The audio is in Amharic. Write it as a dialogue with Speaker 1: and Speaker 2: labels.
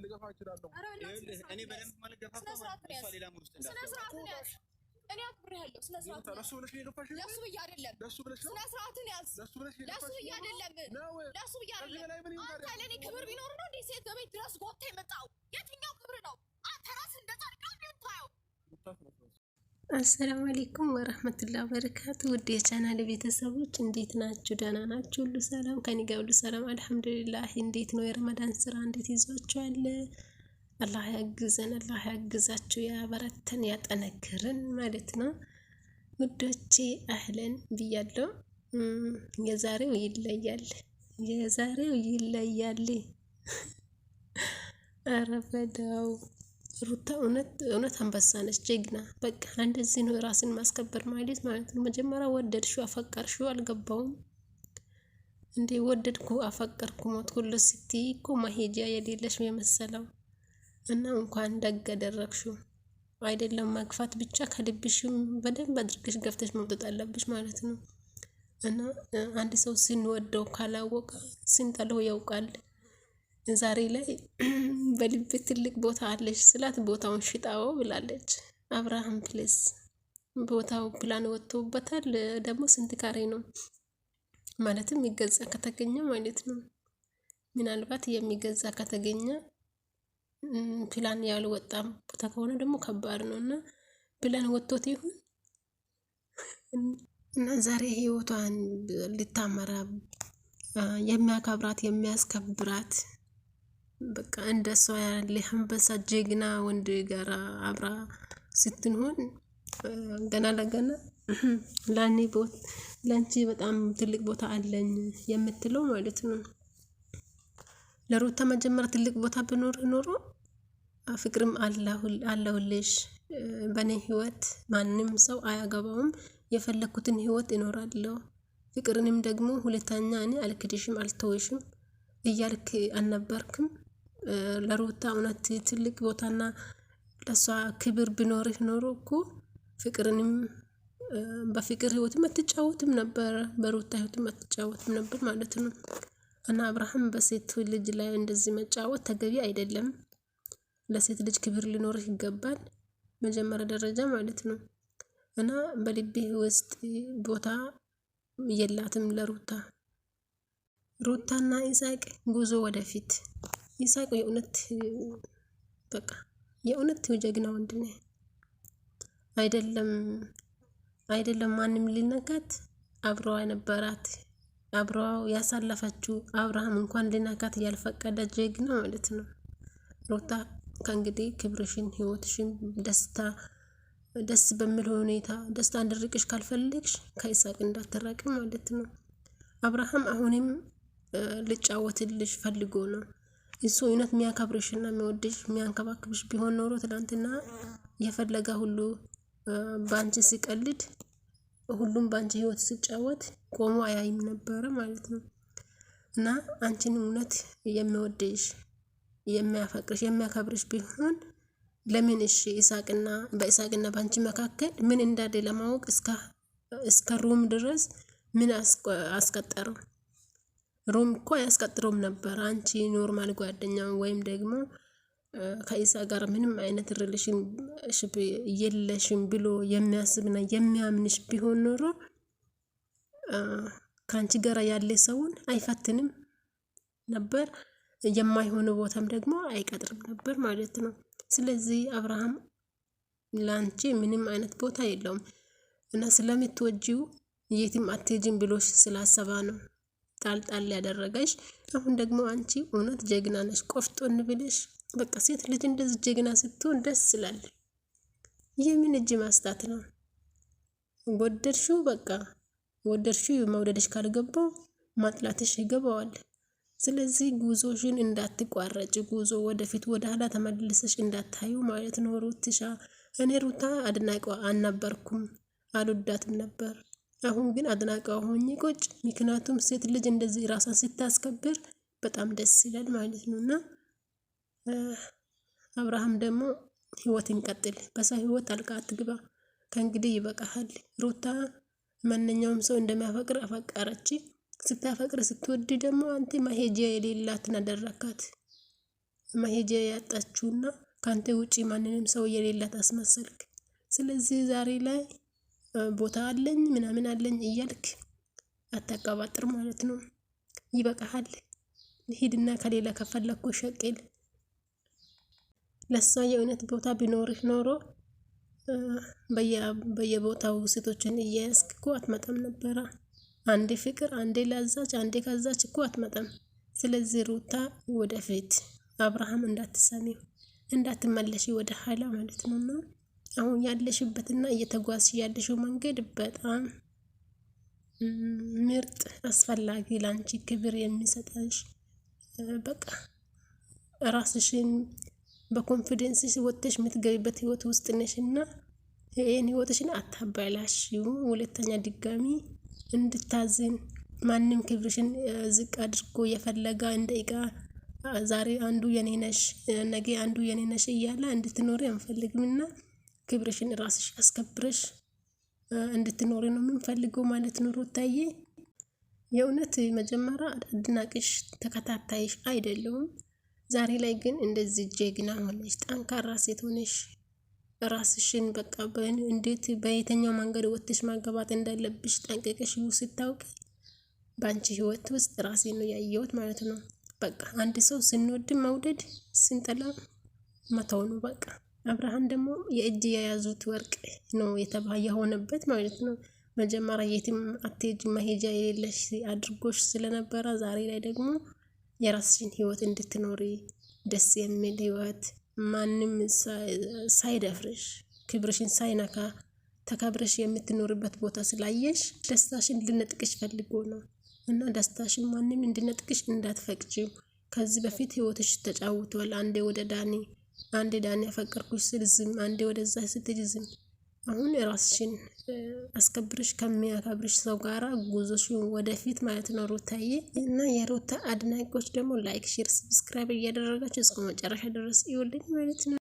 Speaker 1: ልገፋ እችላለሁ።
Speaker 2: እኔ በደንብ ማለት ገፋፋ ማለት እሷ ሌላ ሙድ ውስጥ እንዳትገባ
Speaker 3: እኔ አክብሬሃለሁ። ስነ ስርዓት
Speaker 1: ለሱ ብለሽ ነው የገፋሽ?
Speaker 3: ለሱ ብዬ አይደለም።
Speaker 1: ለሱ ብለሽ ነው?
Speaker 3: ስነ ስርዓትን ያዝ።
Speaker 1: ለሱ ብለሽ ነው
Speaker 3: ለሱ ብዬ አይደለም። ለሱ ብዬ አይደለም። አንተ ለኔ ክብር ቢኖር ነው እንዴ ሴት በቤት ድረስ ጎታ የመጣው? የትኛው ክብር ነው? አንተ ራስህ እንደዛ ነው እንደምታየው።
Speaker 4: አሰላሙ አለይኩም ወራህመቱላሂ ወበረካቱ። ውድ የቻናል ቤተሰቦች እንዴት ናችሁ? ደህና ናችሁ? ሁሉ ሰላም ከኔ ጋር ሁሉ ሰላም አልሐምዱሊላህ። እንዴት ነው የረመዳን ስራ እንዴት ይዟችኋል? አላህ ያግዘን፣ አላህ ያግዛችሁ፣ ያበረተን፣ ያጠነክርን ማለት ነው። ውዶቼ አህለን ብያለሁ። የዛሬው ይለያል፣ የዛሬው ይለያል። አረፈዳው ሩታ እውነት አንበሳ ነች፣ ጀግና። በቃ እንደዚህ ነው ራስን ማስከበር ማለት ነው። መጀመሪያ ወደድሽው አፈቀርሽው አልገባውም እንዴ? ወደድኩ አፈቀርኩ ሞት ሁሉ ስትይ እኮ መሄጃ የሌለሽ የመሰለው እና እንኳን ደግ አደረግሽው። አይደለም መግፋት ብቻ ከልብሽም በደንብ አድርገሽ ገፍተሽ መውጣት አለብሽ ማለት ነው። እና አንድ ሰው ሲንወደው ካላወቀ ሲንጠላው ያውቃል። ዛሬ ላይ በልብ ትልቅ ቦታ አለሽ ስላት ቦታውን ሽጣው ብላለች። አብርሃም ፕሌስ ቦታው ፕላን ወጥቶበታል። ደግሞ ስንት ካሬ ነው ማለትም የሚገዛ ከተገኘ ማለት ነው። ምናልባት የሚገዛ ከተገኘ ፕላን ያልወጣም ቦታ ከሆነ ደግሞ ከባድ ነው እና ፕላን ወጥቶት ይሁን እና ዛሬ ህይወቷን ልታመራ የሚያከብራት የሚያስከብራት በቃ እንደሷ ያለ አንበሳ ጀግና ወንድ ጋር አብራ ስትሆን ገና ለገና ላንቺ በጣም ትልቅ ቦታ አለኝ የምትለው ማለት ነው። ለሩታ መጀመሪያ ትልቅ ቦታ ብኖር ኖሮ ፍቅርም አለሁልሽ በኔ ህይወት ማንም ሰው አያገባውም፣ የፈለኩትን ህይወት እኖራለሁ፣ ፍቅርንም ደግሞ ሁለተኛ እኔ አልክድሽም አልተወሽም እያልክ አልነበርክም? ለሩታ እውነት ትልቅ ቦታና ለሷ ክብር ቢኖርህ ኖሮ እኮ ፍቅርንም በፍቅር ህይወትም አትጫወትም ነበር፣ በሩታ ህይወትም አትጫወትም ነበር ማለት ነው። እና አብርሃም በሴት ልጅ ላይ እንደዚህ መጫወት ተገቢ አይደለም። ለሴት ልጅ ክብር ሊኖርህ ይገባል መጀመሪያ ደረጃ ማለት ነው። እና በልቤ ውስጥ ቦታ የላትም ለሩታ። ሩታና ይሳቅ ጉዞ ወደፊት። ይሳቅ የእውነት በቃ የእውነት ጀግና ወንድ ነው። አይደለም ማንም ሊነካት አብረዋ ነበራት አብረው ያሳለፈችው አብርሃም እንኳን ሊነካት ያልፈቀደ ጀግና ማለት ነው። ሩታ ከእንግዲህ ክብርሽን ህይወትሽን ደስ በሚል ሁኔታ ደስታ እንድርቅሽ ካልፈለግሽ ከይሳቅ እንዳትራቂ ማለት ነው። አብርሃም አሁንም ልጫወትልሽ ፈልጎ ነው። እሱ እውነት የሚያከብርሽና የሚወድሽ የሚያንከባክብሽ ቢሆን ኖሮ ትናንትና የፈለጋ ሁሉ ባንቺ ሲቀልድ ሁሉም ባንቺ ህይወት ሲጫወት ቆሞ አያይም ነበረ ማለት ነው። እና አንቺን እውነት የሚወድሽ የሚያፈቅርሽ የሚያከብርሽ ቢሆን ለምን እሺ በይሳቅና ባንቺ መካከል ምን እንዳለ ለማወቅ እስከ ሩም ድረስ ምን አስቀጠረው? ሩም እኮ አያስቀጥረውም ነበር። አንቺ ኖርማል ጓደኛ ወይም ደግሞ ከይሳቅ ጋር ምንም አይነት ሪሌሽንሺፕ የለሽም ብሎ የሚያስብና የሚያምንሽ ቢሆን ኖሮ ከአንቺ ጋር ያለ ሰውን አይፈትንም ነበር፣ የማይሆን ቦታም ደግሞ አይቀጥርም ነበር ማለት ነው። ስለዚህ አብርሃም ላንቺ ምንም አይነት ቦታ የለውም እና ስለምትወጂው የትም አትሄጂም ብሎሽ ስላሰባ ነው ጣልጣል ያደረገሽ። አሁን ደግሞ አንቺ እውነት ጀግና ነሽ፣ ቆፍጦን ብለሽ በቃ ሴት ልጅ እንደዚህ ጀግና ስትሆን ደስ ይላል። የምን እጅ ማስጣት ነው? ወደድሽው በቃ ወደድሽው፣ መውደድሽ ካልገባው ማጥላትሽ ይገባዋል። ስለዚህ ጉዞሽን እንዳትቋረጭ፣ ጉዞ ወደፊት ወደ ኋላ ተመልሰሽ እንዳታዩ ማለት ነው። ሩትሻ እኔ ሩታ አድናቂዋ አልነበርኩም፣ አልወዳትም ነበር። አሁን ግን አድናቂዋ ሆኜ ቁጭ። ምክንያቱም ሴት ልጅ እንደዚህ ራሷን ስታስከብር በጣም ደስ ይላል ማለት ነውና አብርሃም ደግሞ ህይወትን ቀጥል፣ በሰው ህይወት ጣልቃ አትግባ። ከእንግዲህ ይበቃሃል። ሩታ ማንኛውም ሰው እንደሚያፈቅር አፈቀረች። ስታፈቅር ስትወድ ደግሞ አንተ መሄጃ የሌላትን አደረካት። መሄጃ ያጣችውና ካንተ ውጪ ማንንም ሰው የሌላት አስመሰልክ። ስለዚህ ዛሬ ላይ ቦታ አለኝ ምናምን አለኝ እያልክ አታቀባጥር ማለት ነው። ይበቃሃል። ሂድና ከሌላ ከፈለኩ ሸቅል። ለሷ የእውነት ቦታ ቢኖርህ ኖሮ በየቦታው ሴቶችን እያያዝክ እኮ አትመጣም ነበረ። አንዴ ፍቅር፣ አንዴ ላዛች፣ አንዴ ካዛች እኮ አትመጣም። ስለዚህ ሩታ ወደፊት አብርሃም እንዳትሰሚው እንዳትመለሺ ወደ ኋላ ማለት ነውና አሁን ያለሽበትና እየተጓዝሽ ያለሽው መንገድ በጣም ምርጥ አስፈላጊ ላንቺ ክብር የሚሰጥሽ በቃ ራስሽን በኮንፊደንስ ወጥተሽ የምትገቢበት ህይወት ውስጥ ነሽና ይሄን ህይወትሽን አታባላሽው። ሁለተኛ ድጋሚ እንድታዝን ማንም ክብርሽን ዝቅ አድርጎ የፈለጋ እንደ እቃ ዛሬ አንዱ የኔ ነሽ ነገ አንዱ የኔ ነሽ እያለ እንድትኖሪ አንፈልግምና ክብርሽን ራስሽ አስከብረሽ እንድትኖሪ ነው የምንፈልገው ማለት ነው ሩታዬ። የእውነት መጀመሪያ አድናቂሽ ተከታታይሽ አይደለሁም። ዛሬ ላይ ግን እንደዚህ ጀግና ሆነሽ ጠንካራ ሴት ሆነሽ ራስሽን በቃ እንዴት በየትኛው መንገድ ወጥተሽ ማገባት እንዳለብሽ ጠንቅቀሽ ስታውቂ በአንቺ ህይወት ውስጥ ራሴን ነው ያየሁት ማለት ነው። በቃ አንድ ሰው ስንወድ መውደድ ስንጠላ መተው ነው በቃ። አብርሃም ደግሞ የእጅ የያዙት ወርቅ ነው የሆነበት ማለት ነው። መጀመሪያ የትም አትሄጂ መሄጃ የሌለሽ አድርጎሽ ስለነበረ ዛሬ ላይ ደግሞ የራስሽን ህይወት እንድትኖሪ ደስ የሚል ህይወት ማንም ሳይደፍርሽ ክብርሽን ሳይነካ ተከብረሽ የምትኖርበት ቦታ ስላየሽ ደስታሽን ልነጥቅሽ ፈልጎ ነው እና ደስታሽን ማንም እንድነጥቅሽ እንዳትፈቅጂው። ከዚህ በፊት ህይወትሽ ተጫውቷል። አንዴ ወደ ዳኒ አንዴ ዳኒ ያፈቀርኩሽ ስል ዝም፣ አንዴ ወደዛ ስትል ዝም። አሁን ራስሽን አስከብርሽ ከሚያከብርሽ ሰው ጋራ ጉዞሽን ወደፊት ማለት ነው ሩታዬ። እና የሩታ አድናቂዎች ደግሞ ላይክ፣ ሼር፣ ሰብስክራይብ እያደረጋችሁ እስከ መጨረሻ ድረስ ይወልኝ ማለት ነው።